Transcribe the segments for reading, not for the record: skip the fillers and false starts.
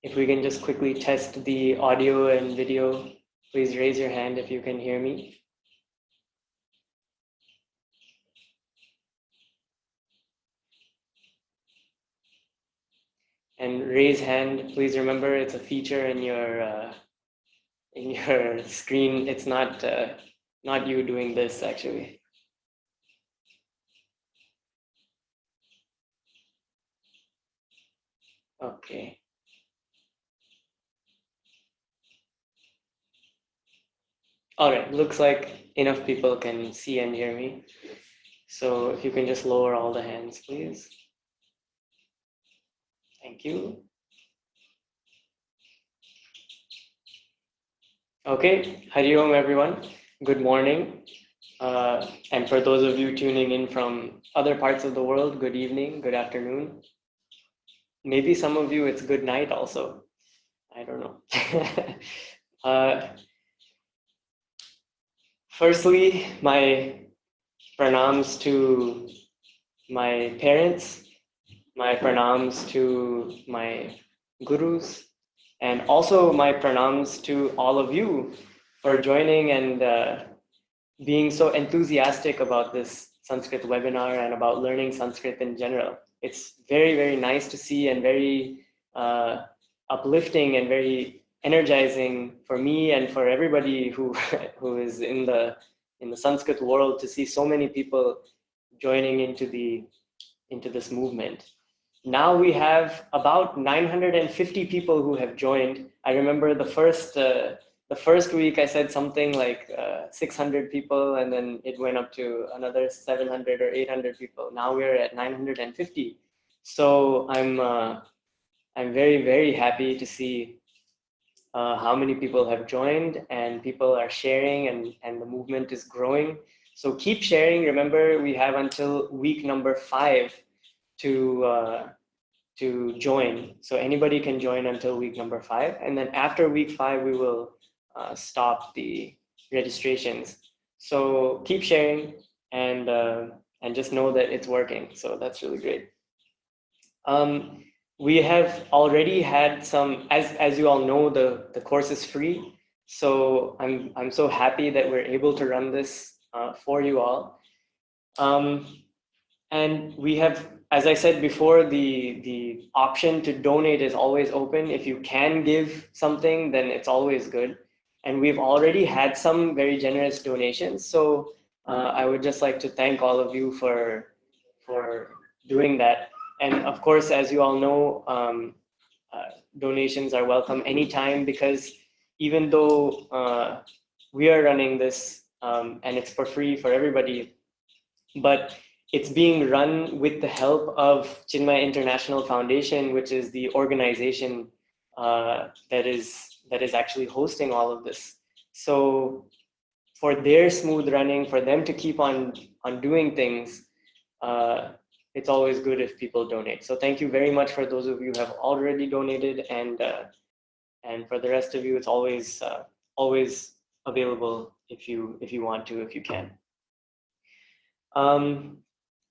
If we can just quickly test the audio and video, please raise your hand if you can hear me. And raise hand, please remember it's a feature in your screen. It's not you doing this actually. Okay. All right, looks like enough people can see and hear me. So if you can just lower all the hands, please. Thank you. Okay, Hari Om everyone. Good morning. And for those of you tuning in from other parts of the world, good evening, good afternoon. Maybe some of you it's good night also. I don't know. Firstly, my pranams to my parents, my pranams to my gurus, and also my pranams to all of you for joining and being so enthusiastic about this Sanskrit webinar and about learning Sanskrit in general. It's very, very nice to see and very uplifting and very energizing for me and for everybody who is in the Sanskrit world to see so many people joining into this movement. Now we have about 950 people who have joined. I remember the first week I said something like 600 people, and then it went up to another 700 or 800 people. Now we're at 950. So I'm very, very happy to see how many people have joined, and people are sharing, and the movement is growing. So keep sharing. Remember, we have until week number 5 to join. So anybody can join until week number 5, and then after week 5 we will stop the registrations. So keep sharing and just know that it's working. So that's really great. We have already had some, as you all know, the course is free. So I'm so happy that we're able to run this for you all. And we have, as I said before, the option to donate is always open. If you can give something, then it's always good. And we've already had some very generous donations. So I would just like to thank all of you for doing that. And of course, as you all know, donations are welcome anytime, because even though we are running this and it's for free for everybody, but it's being run with the help of Chinmaya International Foundation, which is the organization that is actually hosting all of this. So for their smooth running, for them to keep on doing things, it's always good if people donate. So thank you very much for those of you who have already donated, and for the rest of you, it's always available if you want to, if you can.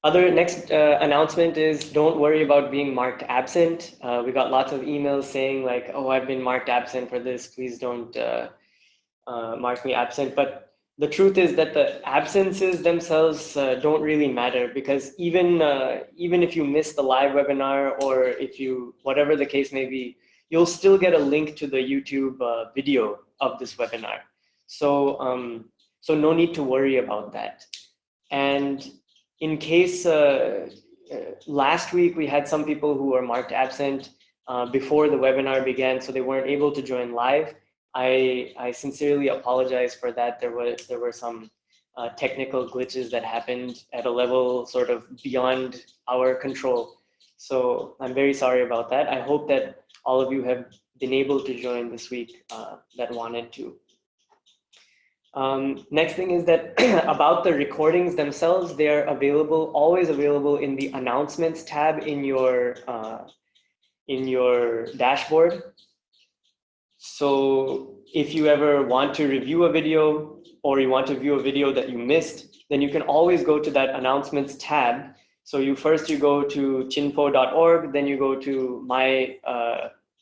Other next announcement is, don't worry about being marked absent. We got lots of emails saying like, oh, I've been marked absent for this, please don't mark me absent. But the truth is that the absences themselves don't really matter, because even if you miss the live webinar, or if you, whatever the case may be, you'll still get a link to the YouTube video of this webinar. So so no need to worry about that. And in case last week we had some people who were marked absent before the webinar began, so they weren't able to join live. I sincerely apologize for that. There were some technical glitches that happened at a level sort of beyond our control. So I'm very sorry about that. I hope that all of you have been able to join this week that wanted to. Next thing is that about the recordings themselves, they are available, always available in the announcements tab in your dashboard. So if you ever want to review a video, or you want to view a video that you missed, then you can always go to that announcements tab. So you go to chinpo.org, then you go to my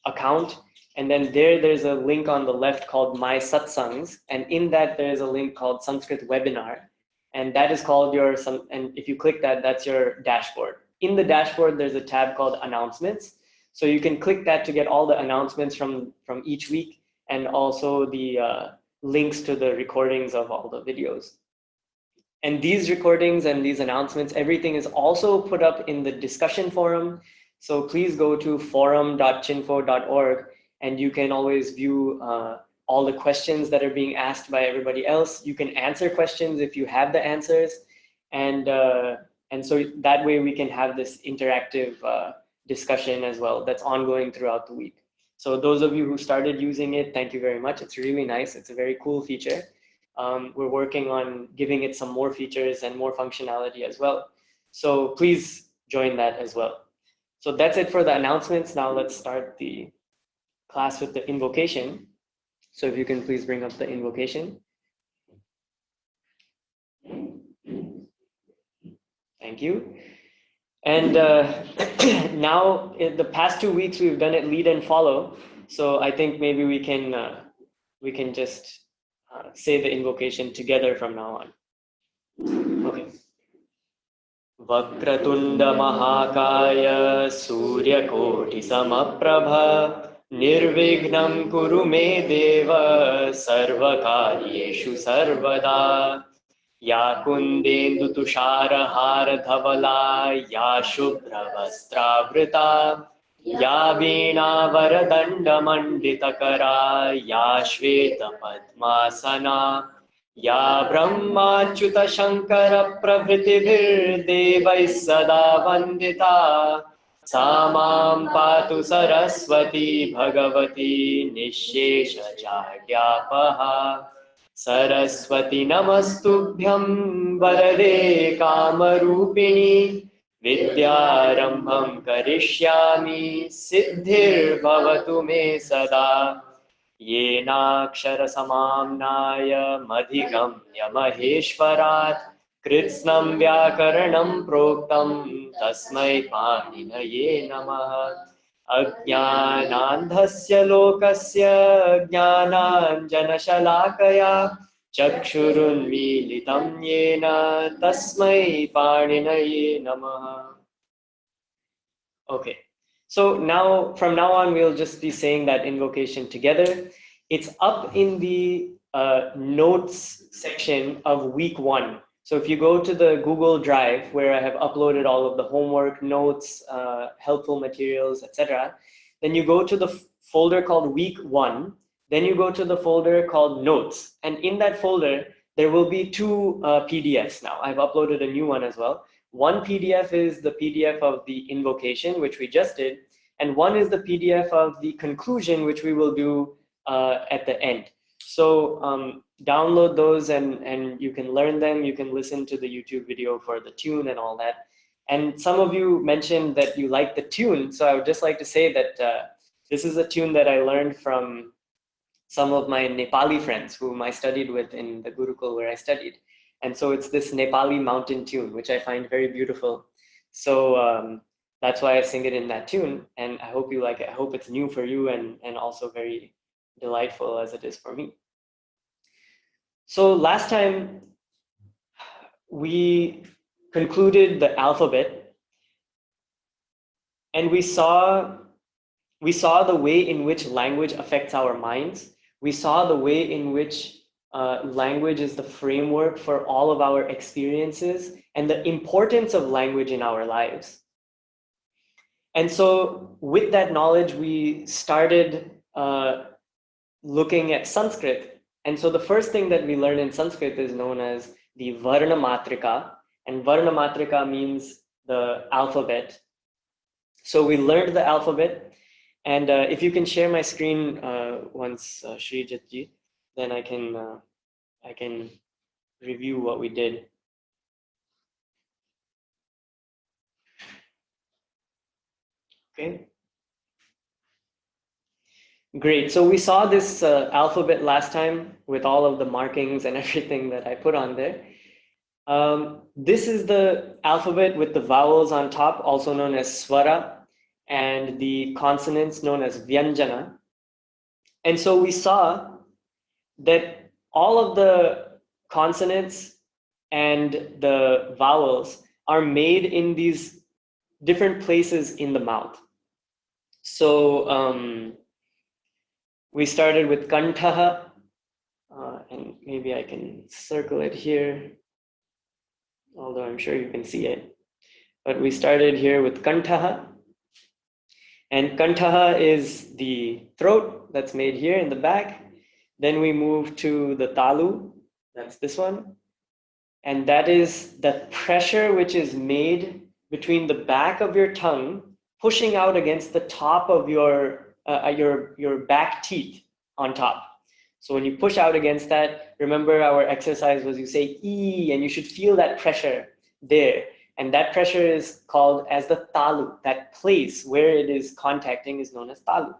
account, And then there's a link on the left called My Satsangs. And in that, there's a link called Sanskrit Webinar. And that is called your, and if you click that, that's your dashboard. In the dashboard, there's a tab called Announcements. So you can click that to get all the announcements from each week, and also the links to the recordings of all the videos. And these recordings and these announcements, everything is also put up in the discussion forum. So please go to forum.chinfo.org, and you can always view all the questions that are being asked by everybody else. You can answer questions if you have the answers. And so that way we can have this interactive discussion as well that's ongoing throughout the week. So those of you who started using it, thank you very much. It's really nice. It's a very cool feature. We're working on giving it some more features and more functionality as well. So please join that as well. So that's it for the announcements. Now let's start the class with the invocation. So if you can please bring up the invocation. Thank you. And now in the past 2 weeks, we've done it lead and follow. So I think maybe we can just say the invocation together from now on. Okay. Vakratunda Mahakaya Suryakoti Samaprabha Nirvignam Kuru Me Deva Sarvakaryeshu Sarvada Ya Kundendu Tushara Dhavala Ya Shubhra Vastravrita Ya Veena Varadanda Manditakara Ya Shveta Padmasana Ya Brahmachyuta Shankara Prabhritibhir Devais Sada Vandita Samam Patu Saraswati Bhagavati Nishesha Jagyapaha Saraswati Namastubhyam Varade Kamarupini Vidyarambham Karishyami Siddhir Bhavatu Me Sada Yenakshara Samamnaya Madhigamya Maheshwarat Kritsnam Vyakaranam Proktam Tasmai Paninaye Namaha Ajnanandhasya Lokasya Jnananjana Shalakaya Chakshurunmilitam Yena Tasmai Paninaye Namaha. Okay. So now, from now on, we'll just be saying that invocation together. It's up in the notes section of week 1. So if you go to the Google Drive, where I have uploaded all of the homework, notes, helpful materials, etc., then you go to the folder called week 1. Then you go to the folder called notes. And in that folder, there will be 2 PDFs now. I've uploaded a new one as well. One PDF is the PDF of the invocation, which we just did, and one is the PDF of the conclusion, which we will do at the end. So download those and you can learn them. You can listen to the YouTube video for the tune and all that. And some of you mentioned that you like the tune, so I would just like to say that this is a tune that I learned from some of my Nepali friends whom I studied with in the Gurukul where I studied. And so it's this Nepali mountain tune, which I find very beautiful. So that's why I sing it in that tune. And I hope you like it. I hope it's new for you and also very delightful as it is for me. So last time we concluded the alphabet, and we saw the way in which language affects our minds. We saw the way in which language is the framework for all of our experiences and the importance of language in our lives. And so with that knowledge, we started looking at Sanskrit. And so the first thing that we learn in Sanskrit is known as the Varna Matrika. And Varna Matrika means the alphabet. So we learned the alphabet. And if you can share my screen once, Srijitji, then I can review what we did. Okay. Great. So we saw this alphabet last time with all of the markings and everything that I put on there. This is the alphabet with the vowels on top, also known as swara, and the consonants known as vyanjana. And so we saw that all of the consonants and the vowels are made in these different places in the mouth. So we started with kantaha, and maybe I can circle it here, although I'm sure you can see it. But we started here with kantaha, and kantaha is the throat that's made here in the back. Then we move to the talu, that's this one. And that is the pressure which is made between the back of your tongue, pushing out against the top of your back teeth on top. So when you push out against that, remember our exercise was you say E, and you should feel that pressure there. And that pressure is called as the talu. That place where it is contacting is known as talu.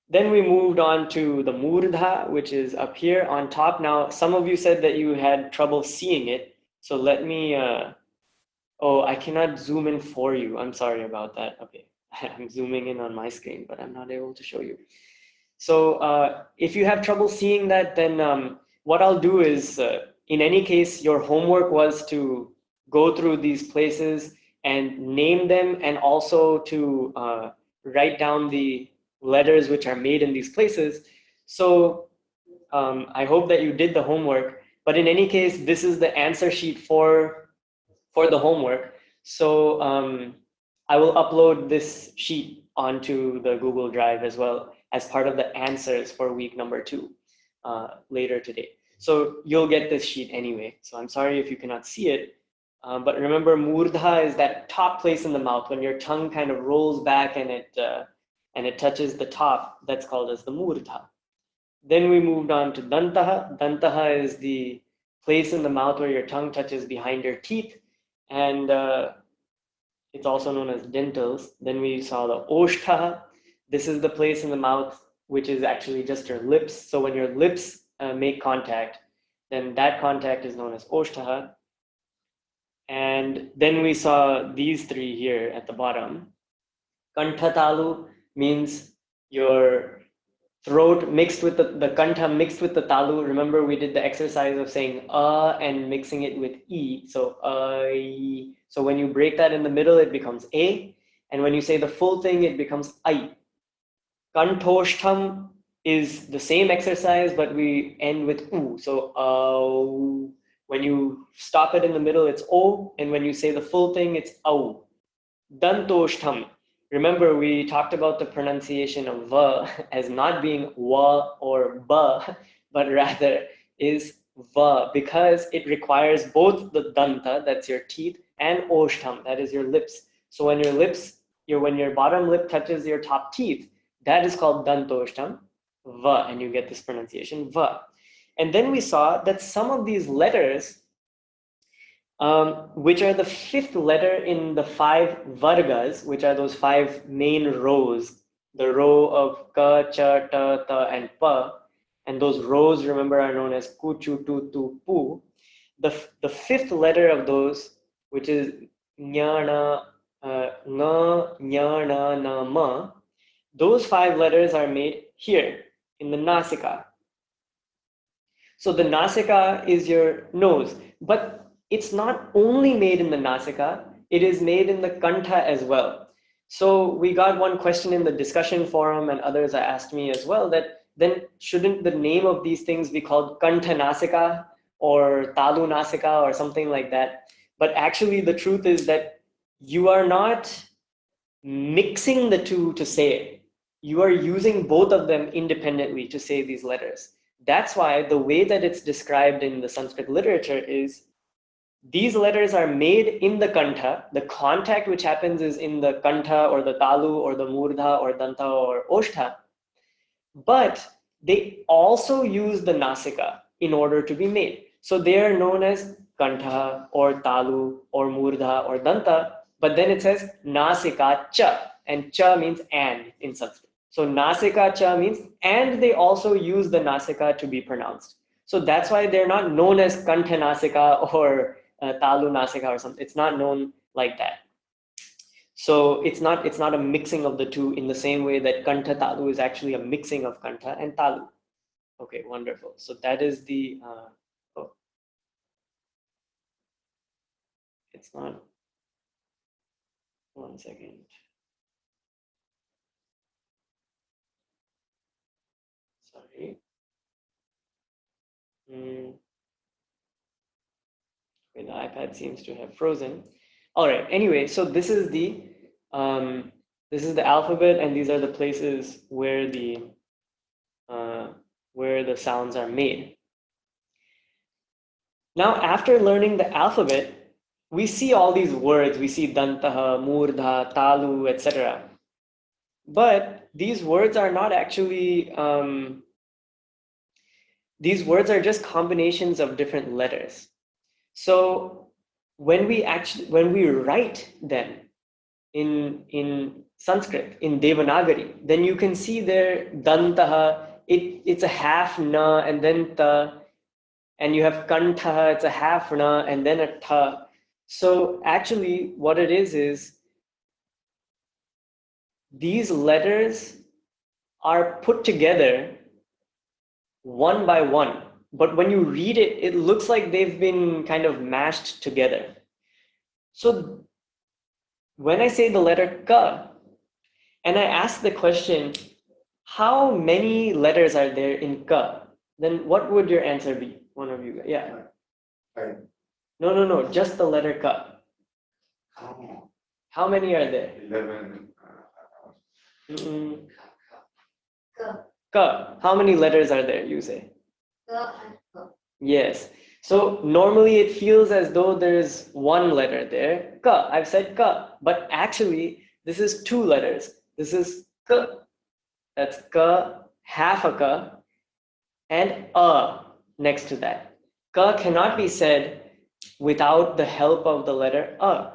Then we moved on to the murdha, which is up here on top. Now, some of you said that you had trouble seeing it. So let me, oh, I cannot zoom in for you. I'm sorry about that. Okay, I'm zooming in on my screen, but I'm not able to show you. So if you have trouble seeing that, then what I'll do is, in any case, your homework was to go through these places and name them, and also to write down the letters which are made in these places. So I hope that you did the homework, but in any case, this is the answer sheet for the homework. So I will upload this sheet onto the Google Drive as well as part of the answers for week number 2 later today. So you'll get this sheet anyway. So I'm sorry if you cannot see it, but remember, murdha is that top place in the mouth when your tongue kind of rolls back and it touches the top. That's called as the murdha. Then we moved on to dantaha. Dantaha is the place in the mouth where your tongue touches behind your teeth, and it's also known as dentals. Then we saw the oshtha. This is the place in the mouth which is actually just your lips. So when your lips make contact, then that contact is known as oshtha. And then we saw these 3 here at the bottom. Kantha means your throat mixed with the kantha mixed with the talu. Remember, we did the exercise of saying and mixing it with e. So so when you break that in the middle, it becomes a, and when you say the full thing, it becomes I. Kantoshtham is the same exercise, but we end with u. So when you stop it in the middle, it's o, and when you say the full thing, it's au. Dantoshtham. Remember, we talked about the pronunciation of va as not being wa or ba, but rather is va, because it requires both the danta, that's your teeth, and oshtham, that is your lips. So when your bottom lip touches your top teeth, that is called dantoshtham, va, and you get this pronunciation va. And then we saw that some of these letters, which are the 5th letter in the 5 vargas, which are those 5 main rows, the row of ka, cha, ta, ta, and pa, and those rows, remember, are known as ku, chu, tu, tu, pu. The 5th letter of those, which is nya, na, nya, na, ma, those 5 letters are made here in the nasika. So the nasika is your nose, but it's not only made in the nasika, it is made in the kantha as well. So we got one question in the discussion forum, and others asked me as well, that then shouldn't the name of these things be called kantha nasika or talu nasika or something like that? But actually the truth is that you are not mixing the two to say it. You are using both of them independently to say these letters. That's why the way that it's described in the Sanskrit literature is these letters are made in the kantha. The contact which happens is in the kantha or the talu or the murdha or danta or oshtha. But they also use the nasika in order to be made. So they are known as kantha or talu or murdha or danta. But then it says nasika cha, and cha means and in Sanskrit. So nasika cha means, and they also use the nasika to be pronounced. So that's why they're not known as kantha nasika or talu nasika or something. It's not known like that. So it's not a mixing of the two in the same way that Kantha Talu is actually a mixing of Kantha and Talu. Okay, wonderful. So that is the, oh, it's not, 1 second. Sorry. Okay, the iPad seems to have frozen. All right, anyway, so this is the alphabet, and these are the places uh, where the sounds are made. Now, after learning the alphabet, we see all these words. We see dantaha, murdha, talu, etc. But these words are not actually, these words are just combinations of different letters. So when we write them in Sanskrit, in Devanagari, then you can see there dantaha, it's a half na and then ta, and you have kantha, it's a half na and then a tha. So actually what it is these letters are put together one by one, but when you read it, it looks like they've been kind of mashed together. So when I say the letter ka, and I ask the question, how many letters are there in ka? Then what would your answer be? One of you, yeah. Five. No, just the letter ka. How many are there? 11. Ka. How many letters are there, you say? Ka and ka. Yes. So normally it feels as though there's one letter there. Ka. I've said ka. But actually, this is two letters. This is ka. That's ka, half a ka, and a next to that. Ka cannot be said without the help of the letter a.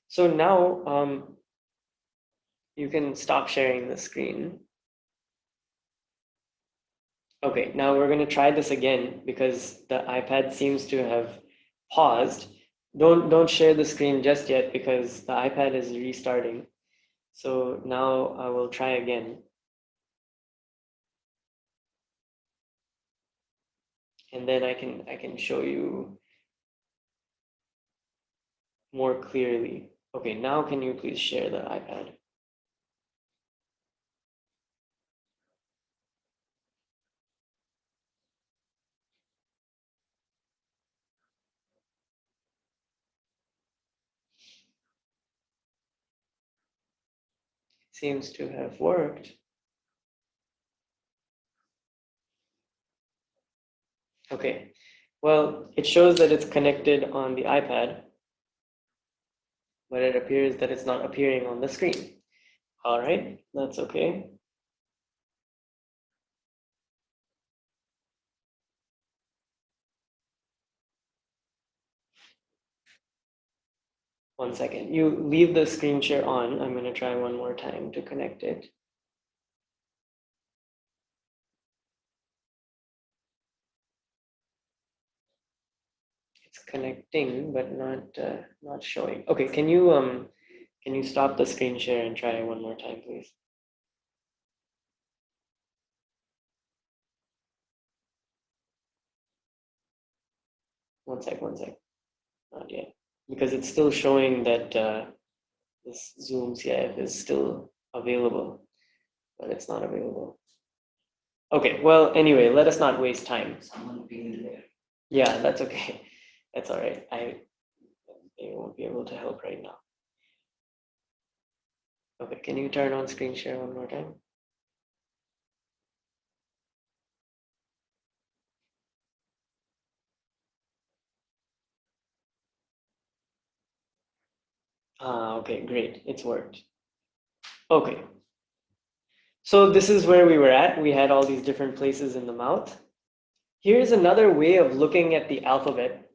So now you can stop sharing the screen. Okay, now we're going to try this again because the iPad seems to have paused. Don't share the screen just yet because the iPad is restarting. So now I will try again. And then I can show you more clearly. Okay, now can you please share the iPad? Seems to have worked. Okay, well, it shows that it's connected on the iPad, but it appears that it's not appearing on the screen. All right, that's okay. One second, you leave the screen share on. I'm going to try one more time to connect it. It's connecting, but not showing. Okay, can you stop the screen share and try one more time, please? One sec. Not yet, because it's still showing that this Zoom CIF is still available, but it's not available. Okay, well, anyway, let us not waste time. Someone being there. Yeah, that's okay. That's all right. They won't be able to help right now. Okay, can you turn on screen share one more time? Okay, great. It's worked. Okay. So this is where we were at. We had all these different places in the mouth. Here's another way of looking at the alphabet.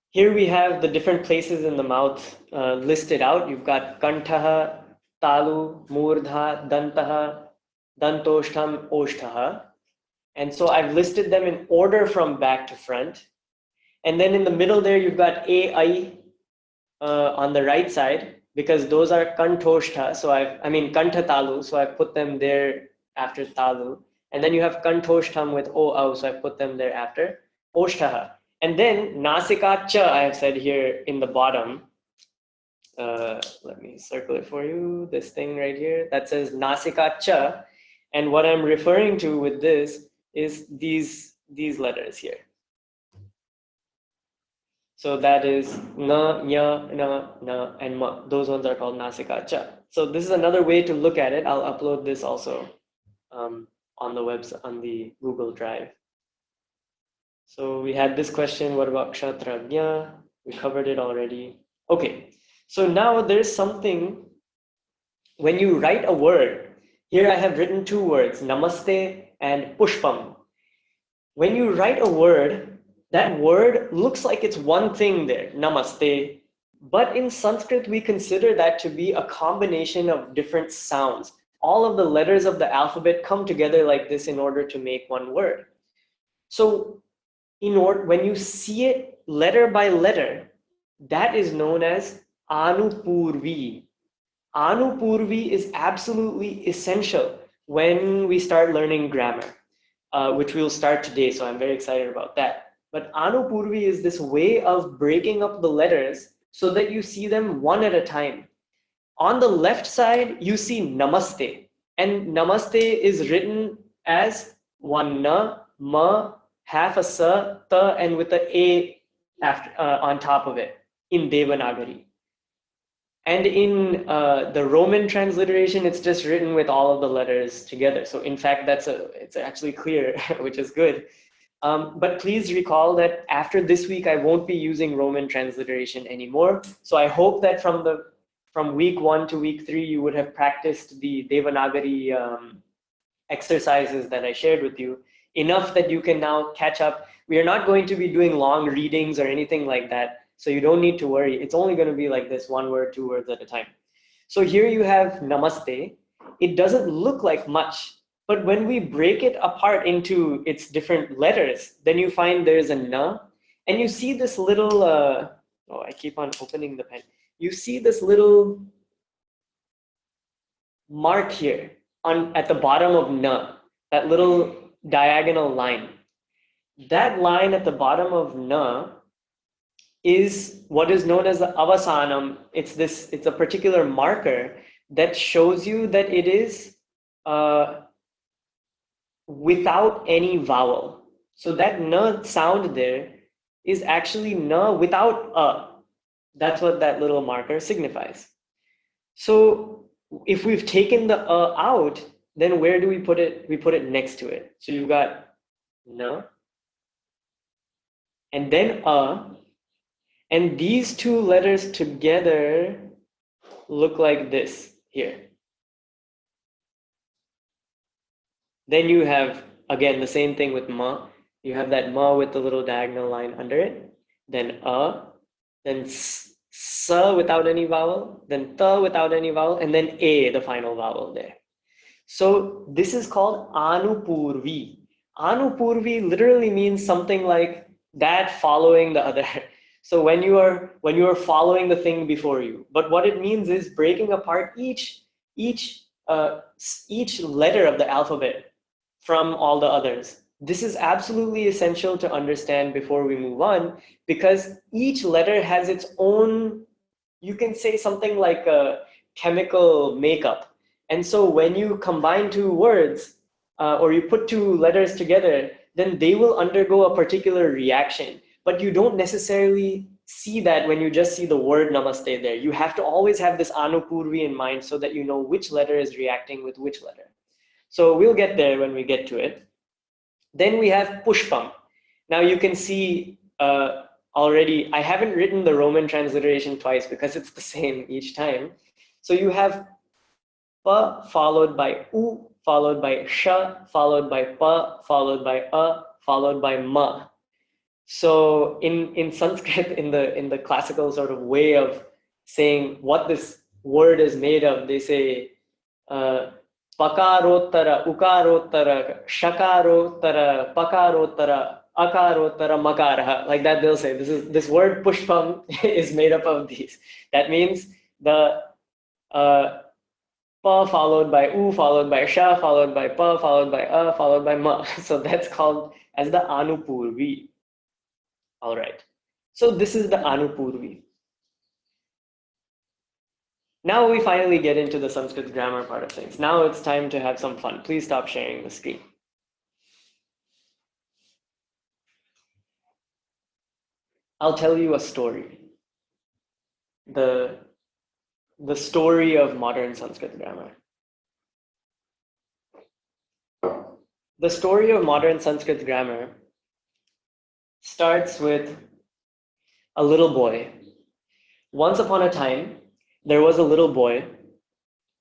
Here we have the different places in the mouth listed out. You've got kantaha, talu, murdha, dantaha, dantostham, oshthaha. And so I've listed them in order from back to front. And then in the middle there, you've got a, I on the right side. because those are kantoshta. So I mean kantha talu. So I put them there after talu. And then you have kantoshtam with o au. So I put them there after oshtaha. And then nasika cha I have said here in the bottom. Let me circle it for you. This thing right here that says nasika cha. And what I'm referring to with this is these letters here. So that is na, nya, na, and ma. Those ones are called nasika cha. So this is another way to look at it. I'll upload this also on the website, on the Google Drive. So we had this question, what about kshatragya? We covered it already. Okay, so now there's something, when you write a word, here I have written two words, namaste and pushpam. When you write a word, that word looks like it's one thing there, namaste, but in Sanskrit we consider that to be a combination of different sounds. All of the letters of the alphabet come together like this in order to make one word. So when you see it letter by letter, that is known as Anupurvi. Anupurvi is absolutely essential when we start learning grammar, which we'll start today, so I'm very excited about that. But Anupurvi is this way of breaking up the letters so that you see them one at a time. On the left side, you see Namaste, and Namaste is written as one na, ma, half a sa, ta, and with a a after, on top of it in Devanagari. And in the Roman transliteration, it's just written with all of the letters together. So in fact, it's actually clear, which is good. But please recall that after this week, I won't be using Roman transliteration anymore. So I hope that from week 1 to week 3, you would have practiced the Devanagari exercises that I shared with you enough that you can now catch up. We are not going to be doing long readings or anything like that. So you don't need to worry. It's only going to be like this, 1 word, 2 words at a time. So here you have namaste. It doesn't look like much, but when we break it apart into its different letters, then you find there's a na, and you see this little, oh, I keep on opening the pen. You see this little mark here at the bottom of na, that little diagonal line. That line at the bottom of na is what is known as the avasanam. It's a particular marker that shows you that it is without any vowel. So that na sound there is actually na without a. That's what that little marker signifies. So if we've taken the a out, then where do we put it? We put it next to it. So you've got na, and then a, and these two letters together look like this here. Then you have, again, the same thing with ma. You have that ma with the little diagonal line under it. Then a, then sa without any vowel, then ta without any vowel, and then a, the final vowel there. So this is called Anupurvi. Anupurvi literally means something like that following the other. So when you are following the thing before you, but what it means is breaking apart each letter of the alphabet from all the others. This is absolutely essential to understand before we move on, because each letter has its own, you can say something like a chemical makeup. And so when you combine two words or you put two letters together, then they will undergo a particular reaction. But you don't necessarily see that when you just see the word namaste there. You have to always have this Anupurvi in mind so that you know which letter is reacting with which letter. So we'll get there when we get to it. Then we have pushpam. Now you can see already, I haven't written the Roman transliteration twice because it's the same each time. So you have pa followed by u, followed by sha, followed by pa, followed by a, followed by ma. So in Sanskrit, in the classical sort of way of saying what this word is made of, they say pakarottara, ukarottara, shakarottara, pakarottara, akarottara, makaraha. Like that they'll say this word pushpam is made up of these. That means The pa followed by u followed by sha followed by pa followed by a followed by ma. So that's called as the Anupurvi. All right. So this is the Anupurvi. Now we finally get into the Sanskrit grammar part of things. Now it's time to have some fun. Please stop sharing the screen. I'll tell you a story. The story of modern Sanskrit grammar. The story of modern Sanskrit grammar starts with a little boy. Once upon a time, there was a little boy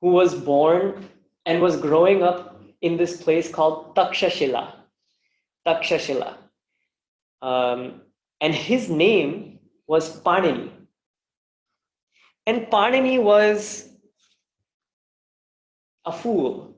who was born and was growing up in this place called Takshashila. Takshashila. And his name was Panini. And Panini was a fool.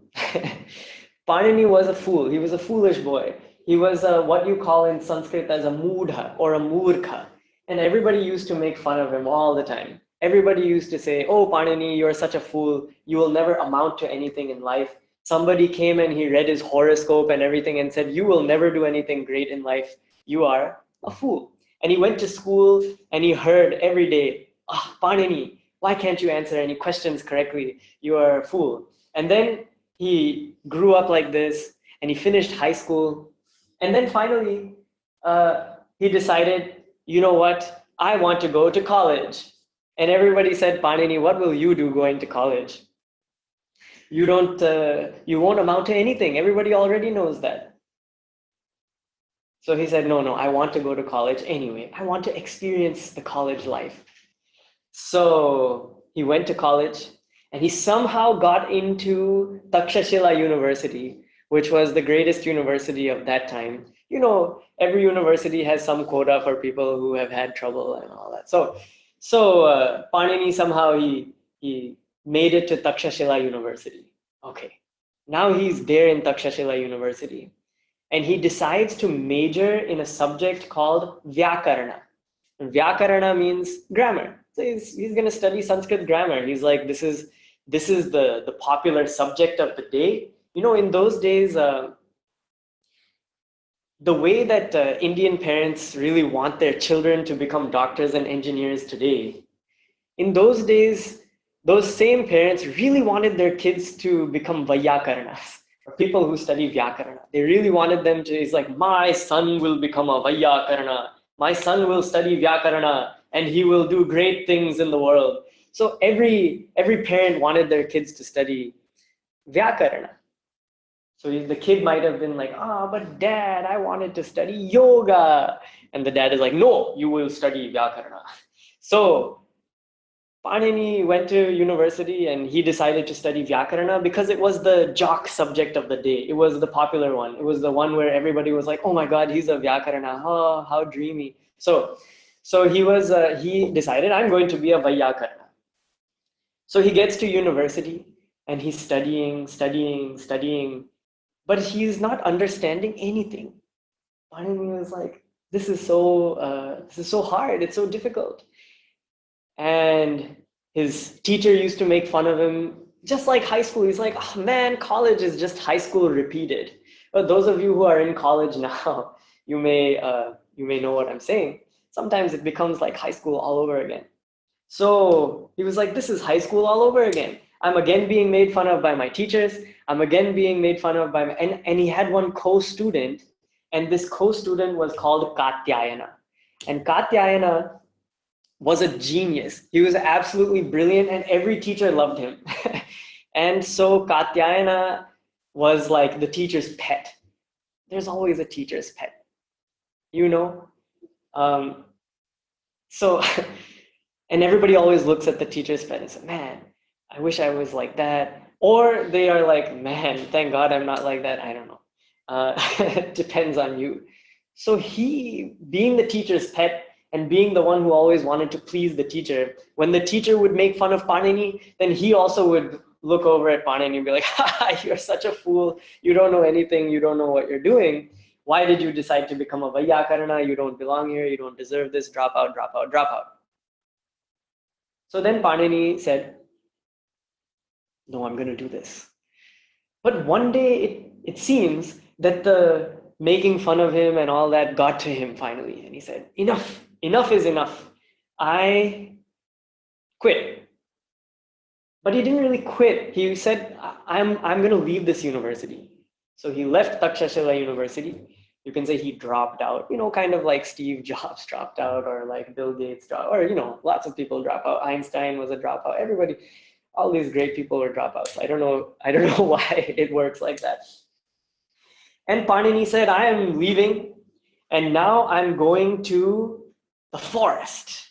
Panini was a fool. He was a foolish boy. He was what you call in Sanskrit as a mudha or a murkha. And everybody used to make fun of him all the time. Everybody used to say, oh, Panini, you're such a fool. You will never amount to anything in life. Somebody came and he read his horoscope and everything and said, you will never do anything great in life. You are a fool. And he went to school and he heard every day, ah, Panini, why can't you answer any questions correctly? You are a fool. And then he grew up like this and he finished high school. And then finally, he decided, you know what? I want to go to college. And everybody said, Panini, what will you do going to college? You won't amount to anything. Everybody already knows that. So he said, no, I want to go to college anyway. I want to experience the college life. So he went to college and he somehow got into Takshashila University, which was the greatest university of that time. You know, every university has some quota for people who have had trouble and all that. So Panini somehow he made it to Takshashila University. Okay, now he's there in Takshashila University, and he decides to major in a subject called Vyakarana. And Vyakarana means grammar. So he's going to study Sanskrit grammar. He's like, this is the popular subject of the day. You know, in those days, the way that Indian parents really want their children to become doctors and engineers today, in those days, those same parents really wanted their kids to become Vayakaranas, or people who study Vyakarana. They really wanted them to, it's like, my son will become a Vayakarana. My son will study Vyakarana and he will do great things in the world. So every parent wanted their kids to study Vyakarana. So the kid might have been like, but dad, I wanted to study yoga. And the dad is like, no, you will study Vyakarana. So Panini went to university and he decided to study Vyakarana because it was the jock subject of the day. It was the popular one. It was the one where everybody was like, oh my God, he's a Vyakarana. Oh, how dreamy. So he decided, I'm going to be a Vyakarana. So he gets to university and he's studying, but he's not understanding anything. Panini was like, this is so hard. It's so difficult. And his teacher used to make fun of him, just like high school. He's like, oh man, college is just high school repeated. But those of you who are in college now, you may know what I'm saying. Sometimes it becomes like high school all over again. So he was like, this is high school all over again. I'm again being made fun of by my teachers. I'm again being made fun of by my, and he had one co-student, and this co-student was called Katyayana. And Katyayana was a genius. He was absolutely brilliant and every teacher loved him. And so Katyayana was like the teacher's pet. There's always a teacher's pet, you know? And everybody always looks at the teacher's pet and says, man, I wish I was like that. Or they are like, man, thank God I'm not like that. I don't know. It depends on you. So he, being the teacher's pet and being the one who always wanted to please the teacher, when the teacher would make fun of Panini, then he also would look over at Panini and be like, you're such a fool. You don't know anything. You don't know what you're doing. Why did you decide to become a Vayyakarana? You don't belong here. You don't deserve this. Drop out, drop out, drop out. So then Panini said, no, I'm going to do this. But one day it seems that the making fun of him and all that got to him finally. And he said, enough is enough. I quit. But he didn't really quit. He said, I'm going to leave this university. So he left Takshashila University. You can say he dropped out, kind of like Steve Jobs dropped out, or like Bill Gates dropped, or, lots of people drop out. Einstein was a dropout. Everybody, all these great people were dropouts. I don't know why it works like that. And Panini said, I am leaving, and now I'm going to the forest.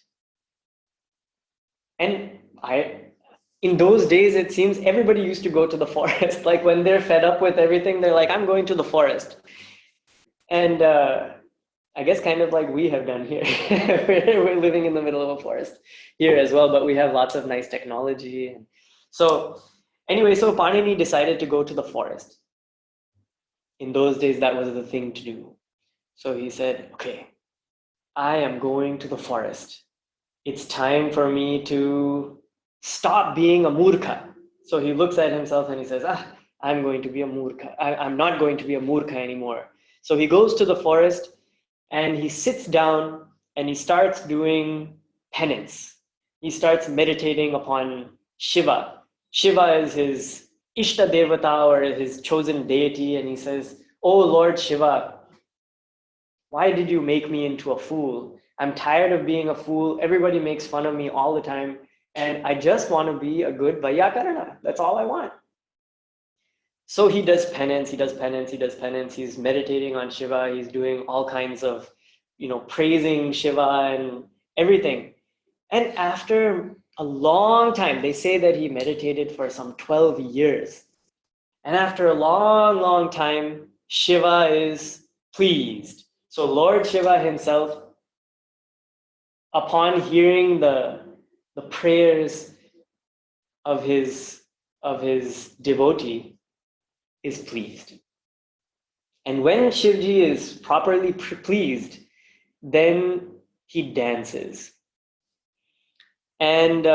And in those days, it seems everybody used to go to the forest. Like when they're fed up with everything, they're like, I'm going to the forest. And I guess kind of like we have done here. We're living in the middle of a forest here as well, but we have lots of nice technology. So anyway, so Panini decided to go to the forest. In those days, that was the thing to do. So he said, okay, I am going to the forest. It's time for me to stop being a murkha. So he looks at himself and he says, I'm going to be a murkha. I'm not going to be a murkha anymore. So he goes to the forest and he sits down and he starts doing penance. He starts meditating upon Shiva. Shiva is his Ishta Devata, or his chosen deity. And he says, oh Lord Shiva, why did you make me into a fool? I'm tired of being a fool. Everybody makes fun of me all the time. And I just want to be a good Vyakarana. That's all I want. So he does penance, he's meditating on Shiva, he's doing all kinds of, praising Shiva and everything. And after a long time, they say that he meditated for some 12 years. And after a long, long time, Shiva is pleased. So Lord Shiva himself, upon hearing the prayers of his devotee, is pleased. And when Shivji is properly pleased, then he dances. And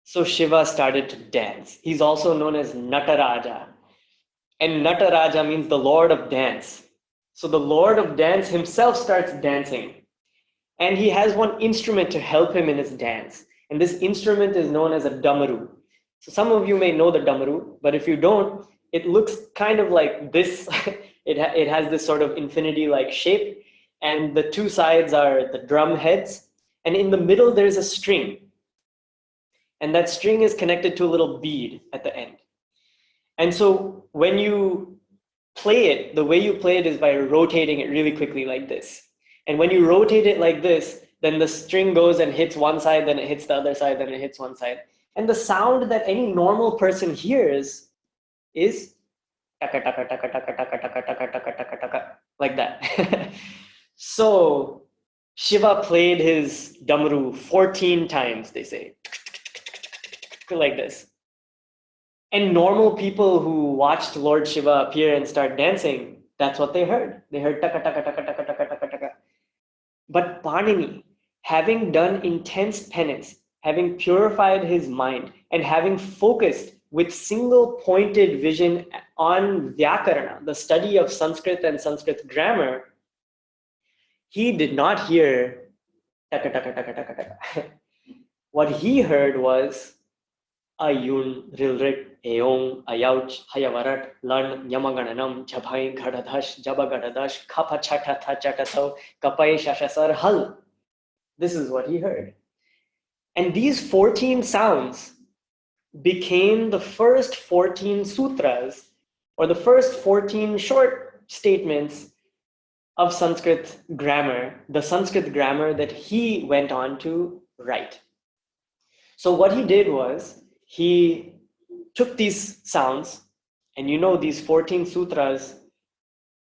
so Shiva started to dance. He's also known as Nataraja. And Nataraja means the Lord of Dance. So the Lord of Dance himself starts dancing. And he has one instrument to help him in his dance. And this instrument is known as a damaru. So some of you may know the damaru, but if you don't, it looks kind of like this. It has this sort of infinity-like shape. And the two sides are the drum heads. And in the middle, there's a string. And that string is connected to a little bead at the end. And so when you play it, the way you play it is by rotating it really quickly like this. And when you rotate it like this, then the string goes and hits one side, then it hits the other side, then it hits one side. And the sound that any normal person hears is taka taka taka taka taka taka taka taka taka taka, like that. So Shiva played his damaru 14 times, they say, like this. And normal people who watched Lord Shiva appear and start dancing, that's what they heard. They heard taka taka taka taka taka taka taka. But Panini, having done intense penance, having purified his mind, and having focused with single pointed vision on Vyakarana, the study of Sanskrit and Sanskrit grammar, he did not hear taka taka taka taka taka. What he heard was Ayun Rilrik Eong Ayauch Hayavarat Lan Yamagananam Jabhai Gadadash Jabagadadash Kapa Chatata Chataso Kapai Shashasar Hal. This is what he heard. And these 14 sounds became the first 14 sutras, or the first 14 short statements of Sanskrit grammar, the Sanskrit grammar that he went on to write. So what he did was, he took these sounds, and these 14 sutras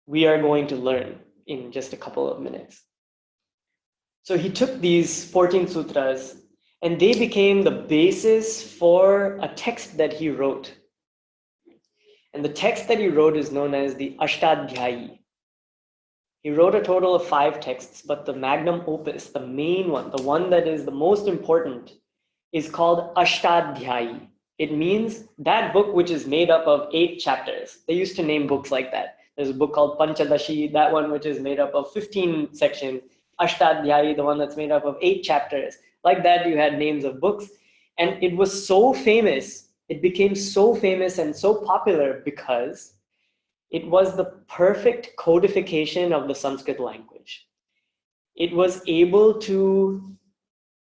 we are going to learn in just a couple of minutes. So he took these 14 sutras, and they became the basis for a text that he wrote. And the text that he wrote is known as the Ashtadhyayi. He wrote a total of 5 texts, but the magnum opus, the main one, the one that is the most important, is called Ashtadhyayi. It means that book which is made up of 8 chapters. They used to name books like that. There's a book called Panchadashi, that one which is made up of 15 sections. Ashtadhyayi, the one that's made up of 8 chapters. Like that, you had names of books. And it was so famous, it became so famous and so popular because it was the perfect codification of the Sanskrit language. It was able to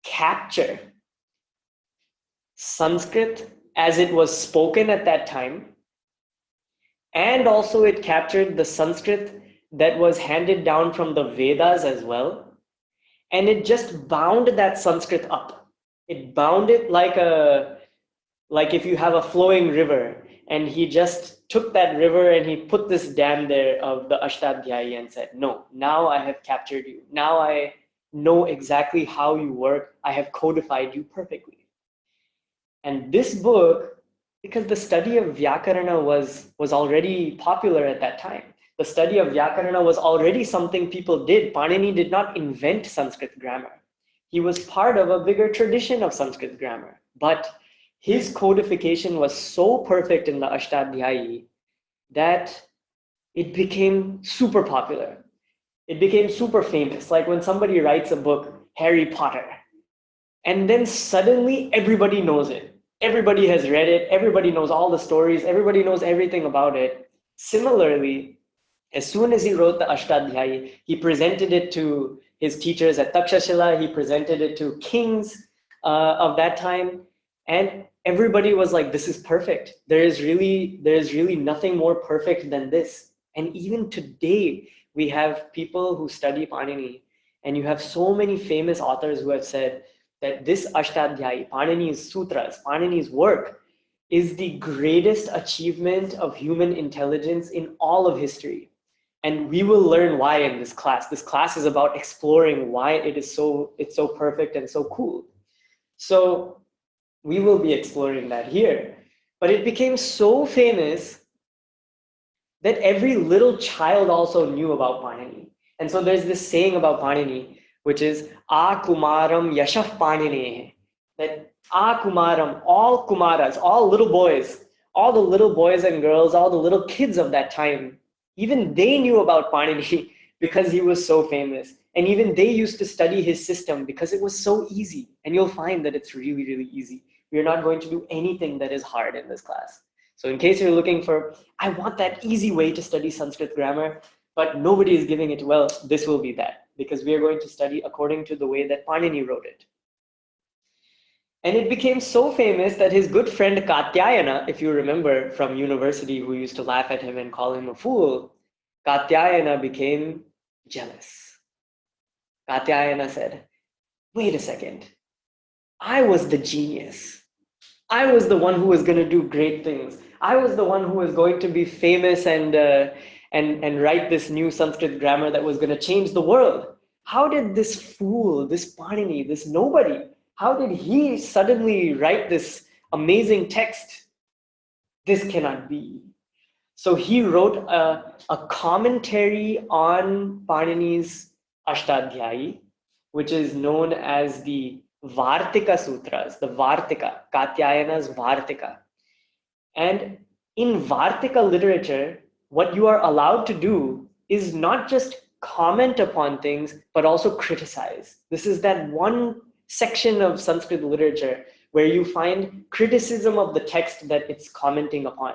capture Sanskrit as it was spoken at that time, and also it captured the Sanskrit that was handed down from the Vedas as well, and it just bound that Sanskrit up. It bound it like if you have a flowing river, and he just took that river and he put this dam there of the Ashtadhyayi and said, no, now I have captured you. Now I know exactly how you work. I have codified you perfectly. And this book, because the study of Vyakarana was already popular at that time. The study of Vyakarana was already something people did. Panini did not invent Sanskrit grammar. He was part of a bigger tradition of Sanskrit grammar. But his codification was so perfect in the Ashtadhyayi that it became super popular. It became super famous. Like when somebody writes a book, Harry Potter, and then suddenly everybody knows it. Everybody has read it. Everybody knows all the stories. Everybody knows everything about it. Similarly, as soon as he wrote the Ashtadhyayi, he presented it to his teachers at Takshashila. He presented it to kings of that time. And everybody was like, this is perfect. There is really nothing more perfect than this. And even today, we have people who study Panini, and you have so many famous authors who have said that this Ashtadhyayi, Panini's sutras, Panini's work, is the greatest achievement of human intelligence in all of history. And we will learn why in this class. This class is about exploring why it's so perfect and so cool. So we will be exploring that here. But it became so famous that every little child also knew about Panini. And so there's this saying about Panini, which is A Kumaram Yashaf Panine. That A Kumaram, all Kumaras, all little boys, all the little boys and girls, all the little kids of that time, even they knew about Panini because he was so famous. And even they used to study his system because it was so easy. And you'll find that it's really, really easy. We're not going to do anything that is hard in this class. So in case you're looking for, I want that easy way to study Sanskrit grammar, but nobody is giving it well, this will be that, because we are going to study according to the way that Panini wrote it. And it became so famous that his good friend Katyayana, if you remember from university, who used to laugh at him and call him a fool, Katyayana became jealous. Katyayana said, wait a second, I was the genius. I was the one who was going to do great things. I was the one who was going to be famous and write this new Sanskrit grammar that was going to change the world. How did this fool, this Panini, this nobody, how did he suddenly write this amazing text? This cannot be. So he wrote a commentary on Panini's Ashtadhyayi, which is known as the Vartika Sutras, the Vartika, Katyayana's Vartika. And in Vartika literature, what you are allowed to do is not just comment upon things, but also criticize. This is that one section of Sanskrit literature where you find criticism of the text that it's commenting upon.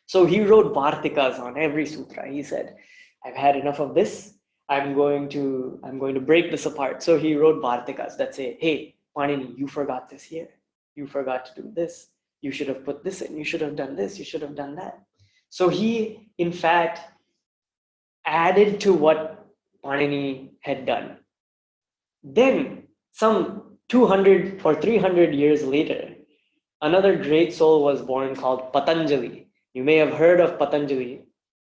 So he wrote Vartikas on every sutra. He said, I've had enough of this. I'm going to break this apart. So he wrote Vartikas that say, hey, Panini, you forgot this here. You forgot to do this. You should have put this in. You should have done this. You should have done that. So he, in fact, added to what Panini had done. Then, some 200 or 300 years later, another great soul was born called Patanjali. You may have heard of Patanjali.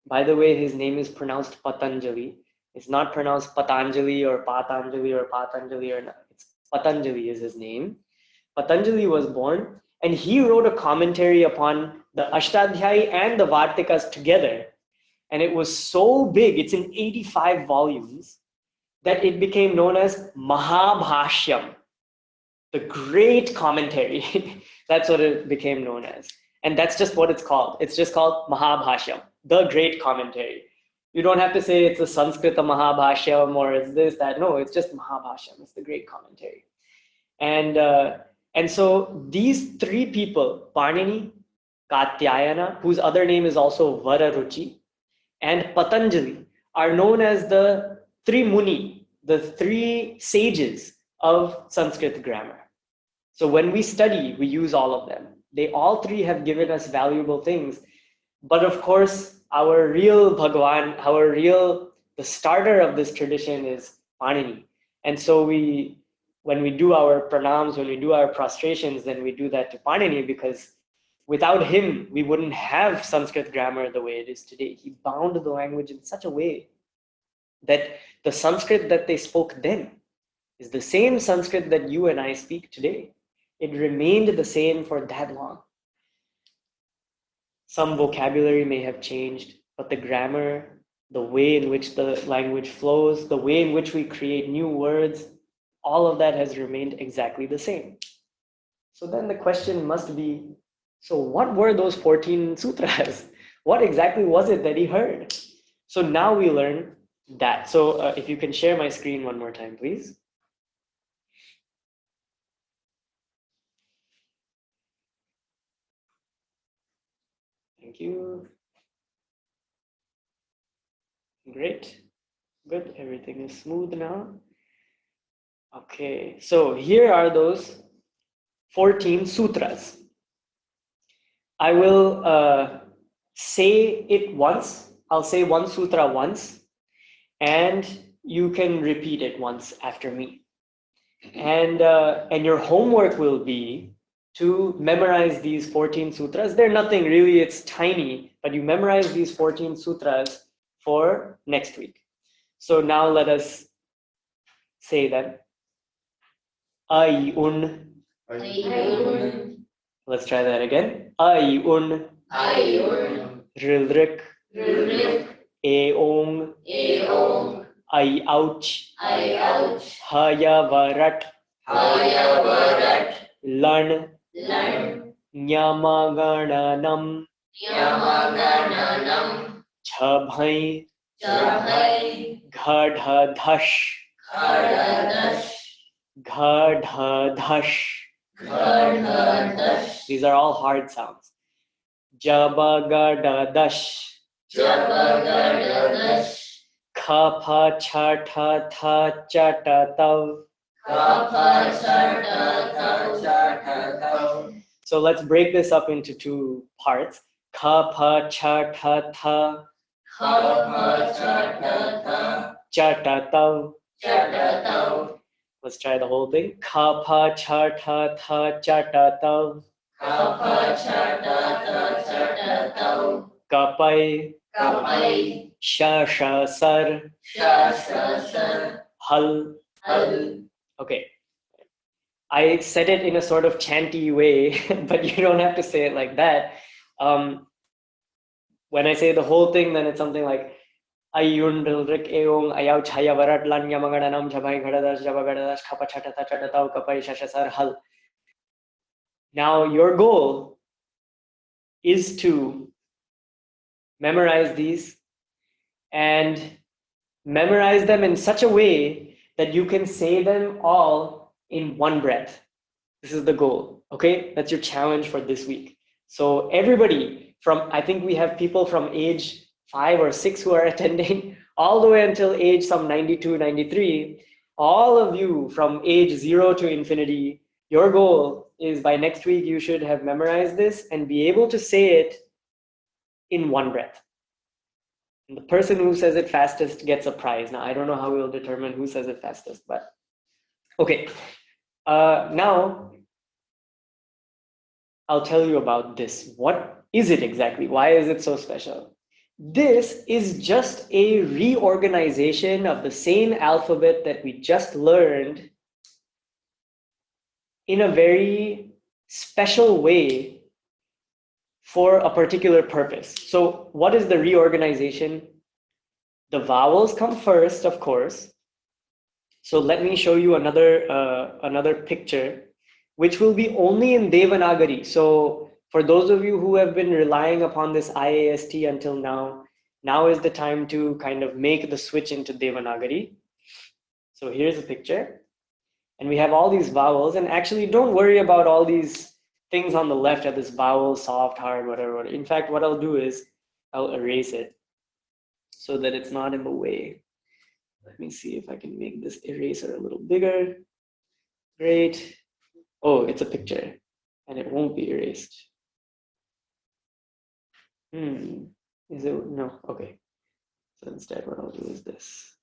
By the way, his name is pronounced Patanjali. It's not pronounced Patanjali or Patanjali or Patanjali or not. It's Patanjali is his name. Patanjali was born and he wrote a commentary upon the Ashtadhyayi and the Vartikas together. And it was so big, it's in 85 volumes, that it became known as Mahabhashyam, the great commentary. That's what it became known as. And that's just what it's called. It's just called Mahabhashyam, the great commentary. You don't have to say it's a Sanskrit Mahabhashyam or it's this, that. No, it's just Mahabhashyam. It's the great commentary. And so these three people, Panini, Katyayana, whose other name is also Vararuchi, and Patanjali, are known as the three Muni, the three sages of Sanskrit grammar. So when we study, we use all of them. They all three have given us valuable things. But of course, our real Bhagwan, the starter of this tradition is Panini. And so when we do our pranams, when we do our prostrations, then we do that to Panini, because without him, we wouldn't have Sanskrit grammar the way it is today. He bound the language in such a way that the Sanskrit that they spoke then is the same Sanskrit that you and I speak today. It remained the same for that long. Some vocabulary may have changed, but the grammar, the way in which the language flows, the way in which we create new words, all of that has remained exactly the same. So then the question must be, so what were those 14 sutras? What exactly was it that he heard? So now we learn that. So if you can share my screen one more time, please. Thank you. Great. Good. Everything is smooth now. Okay. So here are those 14 sutras. I will say it once. I'll say one sutra once, and you can repeat it once after me. And your homework will be to memorize these 14 sutras. They're nothing really, it's tiny, but you memorize these 14 sutras for next week. So now let us say them. Ai-un. Let's try that again. Ai-un. Rilrik. Eong. Ai-ouch. Hayavarat. Lan. Nyamagananam. Chabhai. Ghadhadash. Ghadhadash. These are all hard sounds. Jabagadadash. Kapha chata tha chatatav. So let's break this up into two parts. Kapha chata tha chatatav. Let's try the whole thing. Kapha chata tha chatatav. Kapai. Shasha sar. Hal. Okay. I said it in a sort of chanty way, but you don't have to say it like that. When I say the whole thing, then it's something like Ayun Rilrik Eong Ayau Chaya Varat Lan Yamagananam Jabai Ghadadash Jabagadash Kapa Chatata Chatatau Kapai Shashasar Hal. Now your goal is to memorize these and memorize them in such a way that you can say them all in one breath. This is the goal, okay? That's your challenge for this week. So everybody I think we have people from age 5 or 6 who are attending, all the way until age some 92, 93. All of you from age 0 to infinity, your goal is by next week you should have memorized this and be able to say it in one breath. And the person who says it fastest gets a prize. Now, I don't know how we'll determine who says it fastest, but okay. Now, I'll tell you about this. What is it exactly? Why is it so special? This is just a reorganization of the same alphabet that we just learned in a very special way for a particular purpose. So what is the reorganization? The vowels come first, of course. So let me show you another picture, which will be only in Devanagari. So for those of you who have been relying upon this IAST until now, now is the time to kind of make the switch into Devanagari. So here's a picture, and we have all these vowels, and actually don't worry about all these things on the left at this vowel, soft, hard, whatever. In fact, what I'll do is I'll erase it so that it's not in the way. Let me see if I can make this eraser a little bigger. Great. Oh, it's a picture and it won't be erased. Is it? No, okay. So instead what I'll do is this.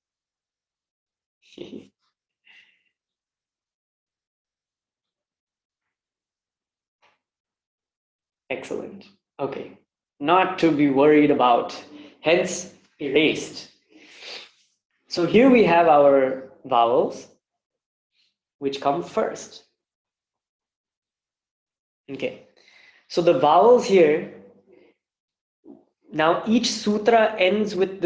Excellent. Okay. Not to be worried about, hence erased. So here we have our vowels, which come first. Okay. So the vowels here, now each sutra ends with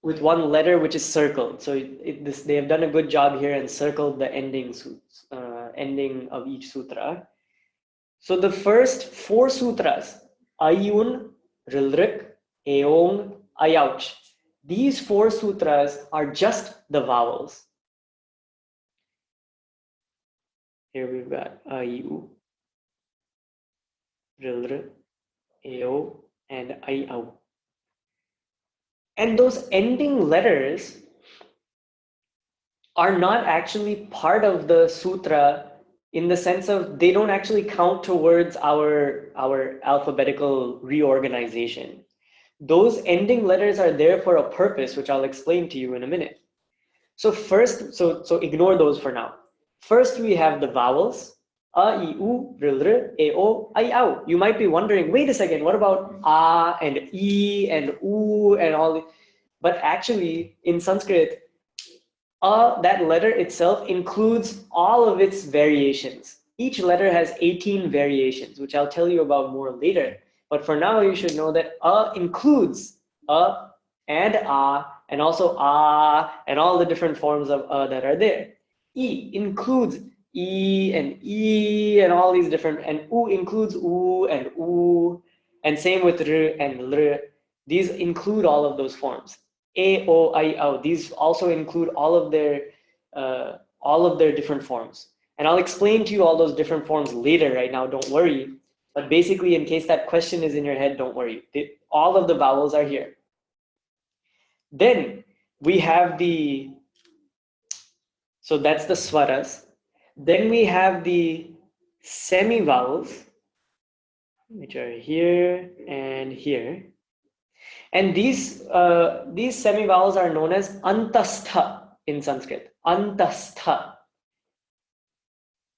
with one letter which is circled. So they have done a good job here and circled the ending of each sutra. So the first 4 sutras, Ayun, Rilrik, Eong, Ayauch, these 4 sutras are just the vowels. Here we've got Ayu, Rilrik, Eo, and Ayau. And those ending letters are not actually part of the sutra in the sense of they don't actually count towards our alphabetical reorganization. Those ending letters are there for a purpose, which I'll explain to you in a minute. So first, so ignore those for now. First, we have the vowels. A, I, U, R, R, E, O, I, Au. You might be wondering, wait a second, what about A and E and U and all? But actually, in Sanskrit, that letter itself includes all of its variations. Each letter has 18 variations, which I'll tell you about more later. But for now, you should know that includes a and a, and also a, and all the different forms of that are there. E includes E and all these different, and U includes U, and same with R and L. These include all of those forms. A, O, I, O. These also include all of their different forms. And I'll explain to you all those different forms later. Right now, don't worry. But basically, in case that question is in your head, don't worry. All of the vowels are here. Then we have so that's the swaras. Then we have the semi-vowels, which are here and here. And these semi-vowels are known as antastha in Sanskrit. Antastha.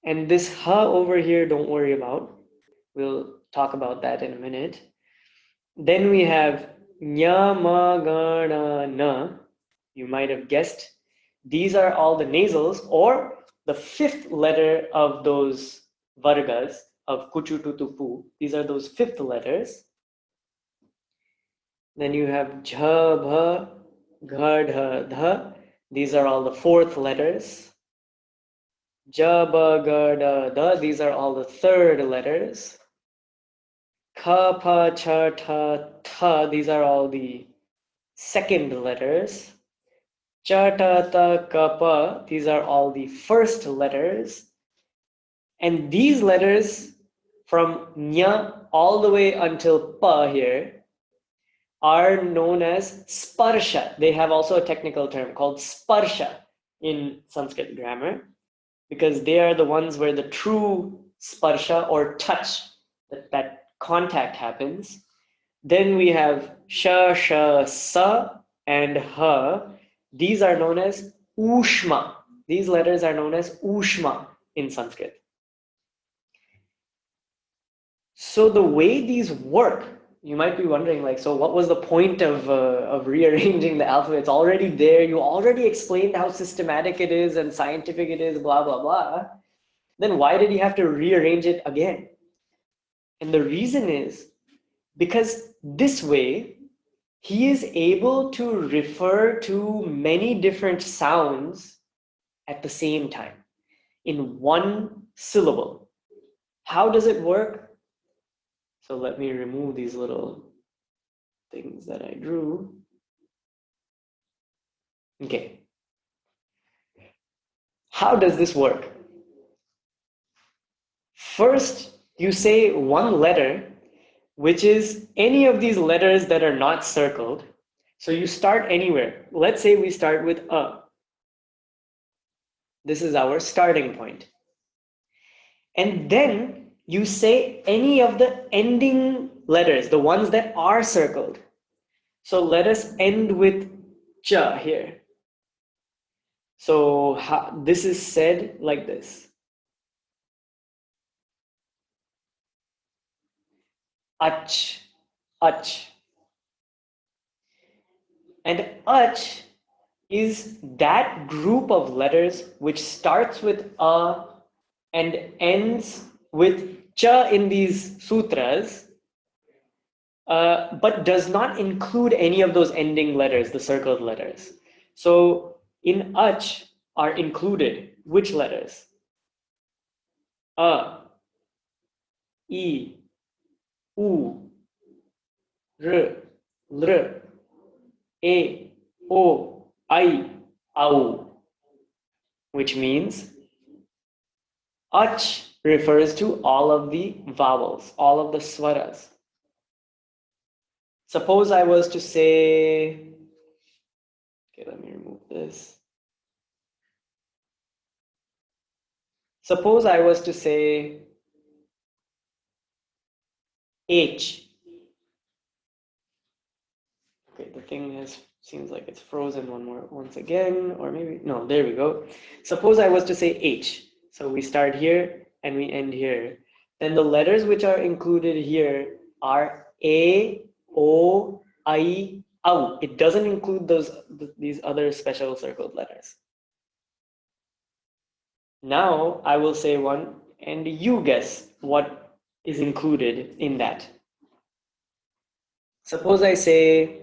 And this ha over here, don't worry about. We'll talk about that in a minute. Then we have nya, ma, ga, na, na. You might have guessed. These are all the nasals, or the 5th letter of those vargas of kuchu, tutu, pu. These are those 5th letters. Then you have jha, bha, gha, dha, dha. These are all the 4th letters. Ja, ba, ga, da, da. These are all the 3rd letters. Ka, pa, cha, ta, tha. These are all the 2nd letters. Cha, ta, ta, ka, pa. These are all the 1st letters. And these letters from nya all the way until pa here are known as sparsha. They have also a technical term called sparsha in Sanskrit grammar, because they are the ones where the true sparsha or touch, that contact happens. Then we have sha, sha, sa, and ha. These are known as ushma. These letters are known as ushma in Sanskrit. So the way these work, you might be wondering, like, so what was the point of rearranging the alphabet? It's already there. You already explained how systematic it is and scientific it is, blah, blah, blah. Then why did you have to rearrange it again? And the reason is because this way, he is able to refer to many different sounds at the same time in one syllable. How does it work? So let me remove these little things that I drew. Okay. How does this work? First, you say one letter, which is any of these letters that are not circled. So you start anywhere. Let's say we start with a. This is our starting point. And then you say any of the ending letters, the ones that are circled. So let us end with cha here. So this is said like this. Ach, ach. And ach is that group of letters which starts with a and ends with cha in these sutras, but does not include any of those ending letters, the circled letters. So in ach are included which letters? A, I, U, R, Lr, E, O, I, Au, which means ach refers to all of the vowels, all of the swaras. Suppose I was to say, okay, let me remove this. Suppose I was to say H. Okay, the thing seems like it's frozen once again, or maybe, no, there we go. Suppose I was to say H. So we start here and we end here. Then the letters which are included here are A, O, I, Au. It doesn't include these other special circled letters. Now I will say one and you guess what is included in that. Suppose I say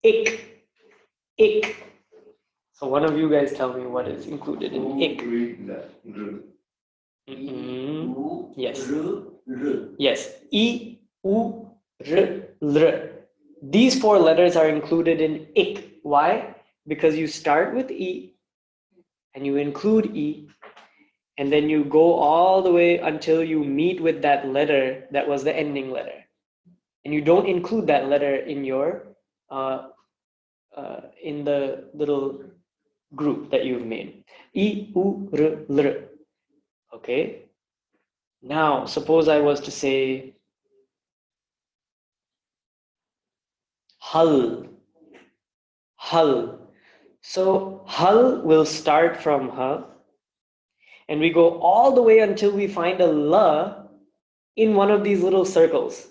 ik, ik. So one of you guys tell me what is included in ik. Yes. Yes. I, U, R, Lr. These four letters are included in ik. Why? Because you start with I and you include I, and then you go all the way until you meet with that letter that was the ending letter. And you don't include that letter in your in the little group that you've made. I, U, R, Lr. Okay. Now, suppose I was to say hal. Hal. So hal will start from ha, and we go all the way until we find a la in one of these little circles.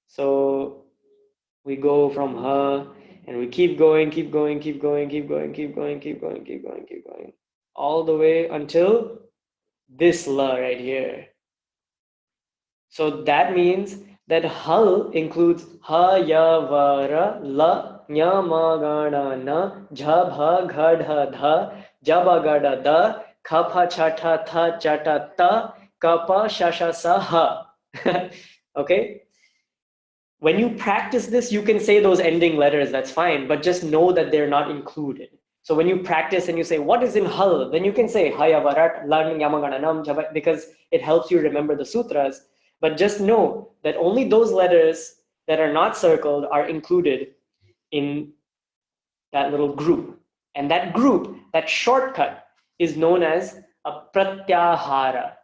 So we go from ha and we keep going, all the way until this la right here. So that means that hal includes ha, ya, va, ra, la, nya, ma, ga, da, na, jha, bha, gha, dha, dha, ja, ba, ga, da, da, ka, pa, cha, ta, tha, ja, ta, ta, ka, pa, sha, sha, sa, ha. Okay? When you practice this, you can say those ending letters, that's fine, but just know that they're not included. So when you practice and you say, what is in hal? Then you can say, haya varat, lan, yamagananam, java, because it helps you remember the sutras. But just know that only those letters that are not circled are included in that little group. And that group, that shortcut, is known as a pratyahara.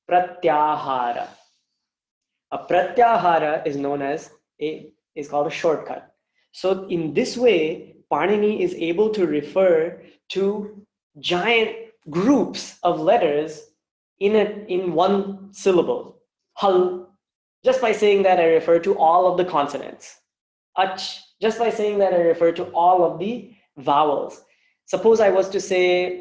Pratyahara. A pratyahara is known as is called a shortcut. So in this way, Panini is able to refer to giant groups of letters in one syllable. Hal, just by saying that I refer to all of the consonants. Ach, just by saying that I refer to all of the vowels. Suppose I was to say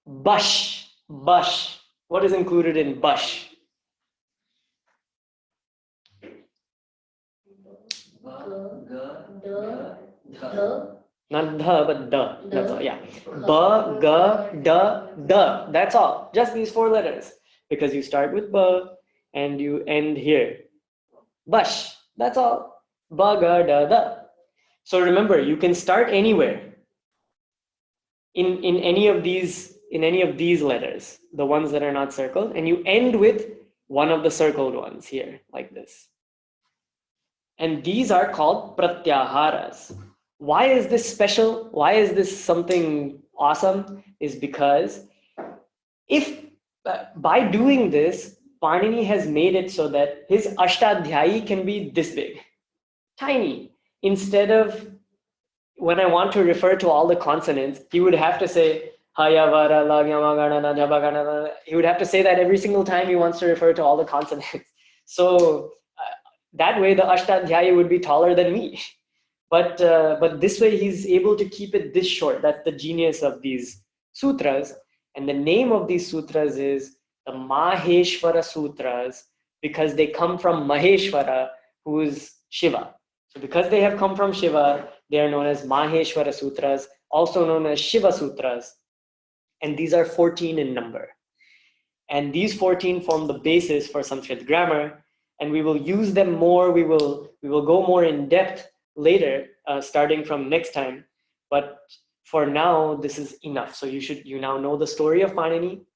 bash, bash. What is included in bash? Not the, but the. That's all. Yeah. Ba, ga, da, the. That's all. Just these 4 letters. Because you start with ba and you end here. Bash. That's all. Ba, ga, da, da. So remember, you can start anywhere in any of these letters, the ones that are not circled, and you end with one of the circled ones here, like this. And these are called pratyaharas. Why is this special? Why is this something awesome? Is because if by doing this, Panini has made it so that his Ashtadhyayi can be this big, tiny. Instead of, when I want to refer to all the consonants, he would have to say Haya Vara Lagyamagana Jabagana. He would have to say that every single time he wants to refer to all the consonants. So that way the Ashtadhyayi would be taller than me. But this way he's able to keep it this short. That's the genius of these sutras. And the name of these sutras is the Maheshwara Sutras, because they come from Maheshwara, who is Shiva. So because they have come from Shiva, they are known as Maheshwara Sutras, also known as Shiva Sutras. And these are 14 in number. And these 14 form the basis for Sanskrit grammar. And we will use them more. We will go more in depth later, starting from next time. But for now, this is enough. So you now know the story of Panini.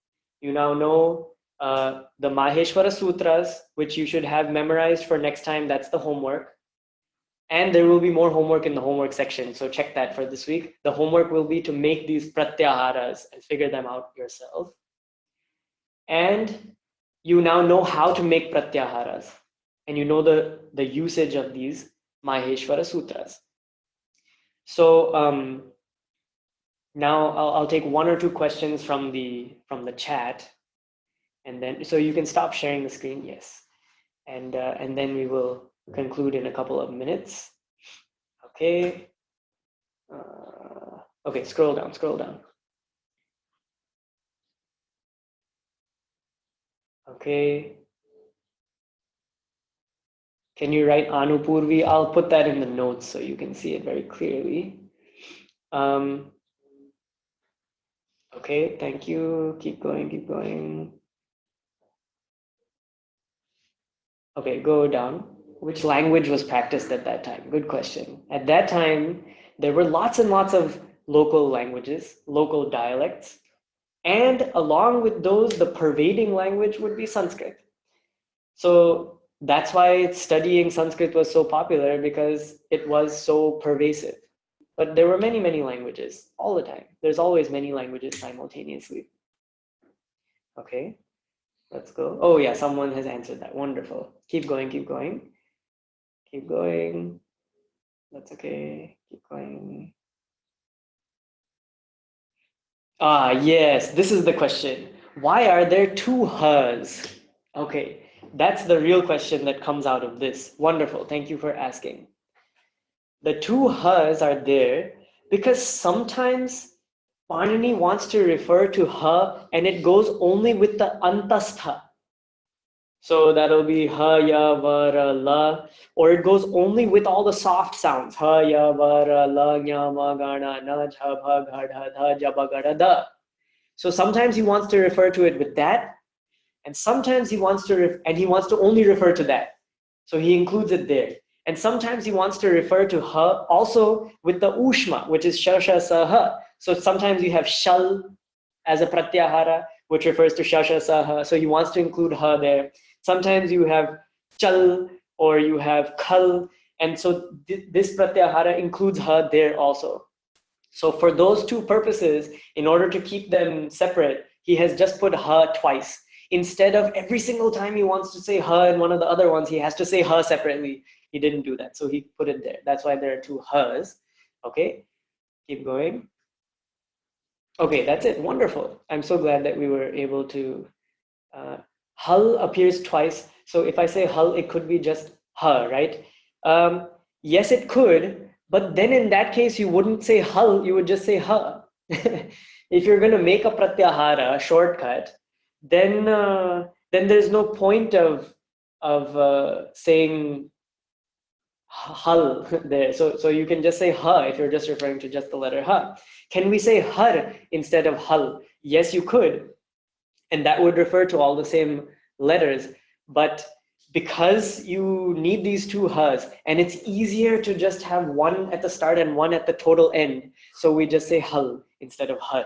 You now know the Maheshwara Sutras, which you should have memorized for next time. That's the homework. And there will be more homework in the homework section. So check that for this week. The homework will be to make these pratyaharas and figure them out yourself. And you now know how to make pratyaharas. And you know the usage of these Maheshwara Sutras. So now I'll take 1 or 2 questions from the chat. And then, so you can stop sharing the screen, yes. And then we will conclude in a couple of minutes. Okay. Okay, scroll down. Okay. Can you write Anupurvi? I'll put that in the notes so you can see it very clearly. Okay, thank you. Keep going. Okay, go down. Which language was practiced at that time? Good question. At that time, there were lots and lots of local languages, local dialects, and along with those, the pervading language would be Sanskrit. So that's why studying Sanskrit was so popular, because it was so pervasive. But there were many, many languages all the time. There's always many languages simultaneously. Okay, let's go. Oh yeah, someone has answered that. Wonderful. Keep going. That's okay. Keep going. Ah, yes, this is the question. Why are there 2 h's? Okay, that's the real question that comes out of this. Wonderful. Thank you for asking. The 2 h's are there because sometimes Panini wants to refer to ha and it goes only with the antastha. So that'll be ha, ya, va, ra, la, or it goes only with all the soft sounds. Ha, ya, va, ra, la, nya, ma, ga, na, na, jha, bha, ga, dha, dha, ja, ba, ga, da, da. So sometimes he wants to refer to it with that, and sometimes he wants to only refer to that. So he includes it there. And sometimes he wants to refer to ha also with the ushma, which is shasha sa ha. So sometimes you have shal as a pratyahara, which refers to shasha sa ha. So he wants to include ha there. Sometimes you have chal or you have khal. And so this pratyahara includes ha there also. So for those 2 purposes, in order to keep them separate, he has just put ha twice. Instead of every single time he wants to say ha in one of the other ones, he has to say ha separately. He didn't do that, so he put it there. That's why there are 2 ha's. Okay, keep going. Okay, that's it. Wonderful. I'm so glad that we were able to. Hal appears twice. So if I say hal, it could be just ha, right? Yes, it could. But then in that case, you wouldn't say hal, you would just say ha. If you're going to make a pratyahara, shortcut, then there's no point of saying hal there. So you can just say ha if you're just referring to just the letter ha. Can we say har instead of hal? Yes, you could, and that would refer to all the same letters. But because you need these two has, and it's easier to just have one at the start and one at the total end, so we just say hal instead of har,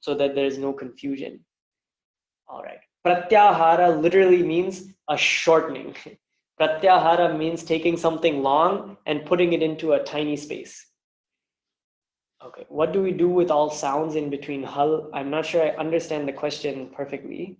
so that there's no confusion. All right. Pratyahara literally means a shortening. Pratyahara means taking something long and putting it into a tiny space. Okay, what do we do with all sounds in between hal? I'm not sure I understand the question perfectly.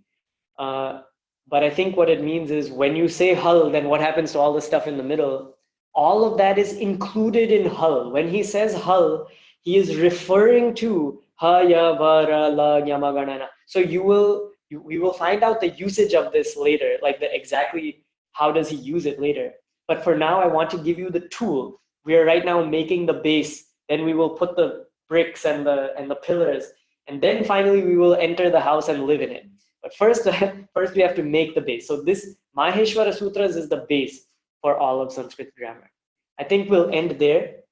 But I think what it means is when you say hal, then what happens to all the stuff in the middle? All of that is included in hal. When he says hal, he is referring to ha, ya, va, ra, la, nyama, ganana. So we will find out the usage of this later, like exactly how does he use it later. But for now, I want to give you the tool. We are right now making the base. Then we will put the bricks and the pillars, and then finally we will enter the house and live in it. But first we have to make the base. So this Maheshwara Sutras is the base for all of Sanskrit grammar. I think we'll end there.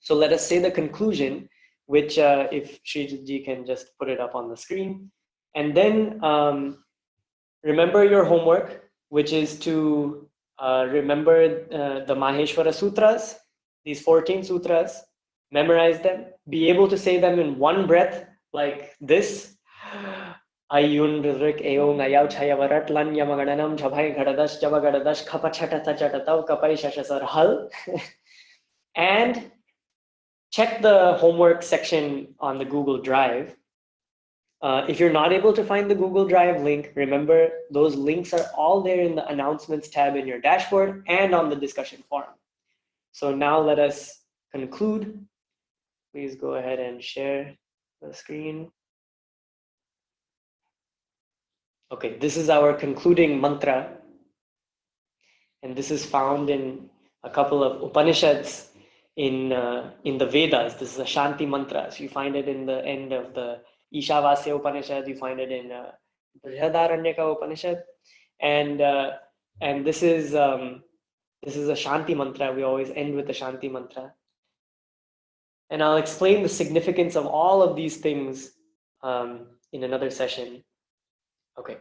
So let us say the conclusion, which if Srijitji can just put it up on the screen. And then remember your homework, which is to remember the Maheshwara Sutras, these 14 sutras, memorize them, be able to say them in one breath like this. Ayun ridrik eong ayaw chayavarat lan yamagananam jabhai gadadash jabagadash kapachatata chatatav kapai shashasar hal. And check the homework section on the Google Drive. If you're not able to find the Google Drive link, remember those links are all there in the announcements tab in your dashboard and on the discussion forum. So now let us conclude. Please go ahead and share the screen. Okay, this is our concluding mantra. And this is found in a couple of Upanishads in the Vedas. This is a Shanti mantra. So you find it in the end of the Ishavasya Upanishad. You find it in Brihadaranyaka Upanishad. And this is a Shanti mantra. We always end with the Shanti mantra. And I'll explain the significance of all of these things in another session. Okay.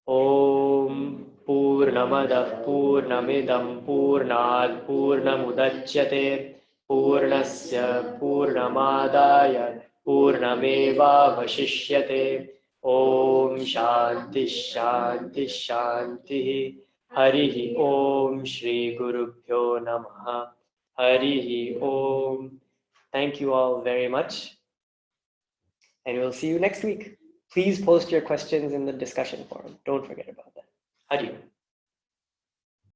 Om Purnamadah Purnamidam Purnat Purnamudachyate Purnasya Purnamadaya Purnameva Vashishyate. Om Shanti Shanti Shanti. Harihi Om Shri Gurubhyo Namaha. Harihi Om. Thank you all very much. And we'll see you next week. Please post your questions in the discussion forum. Don't forget about that. Hari Om.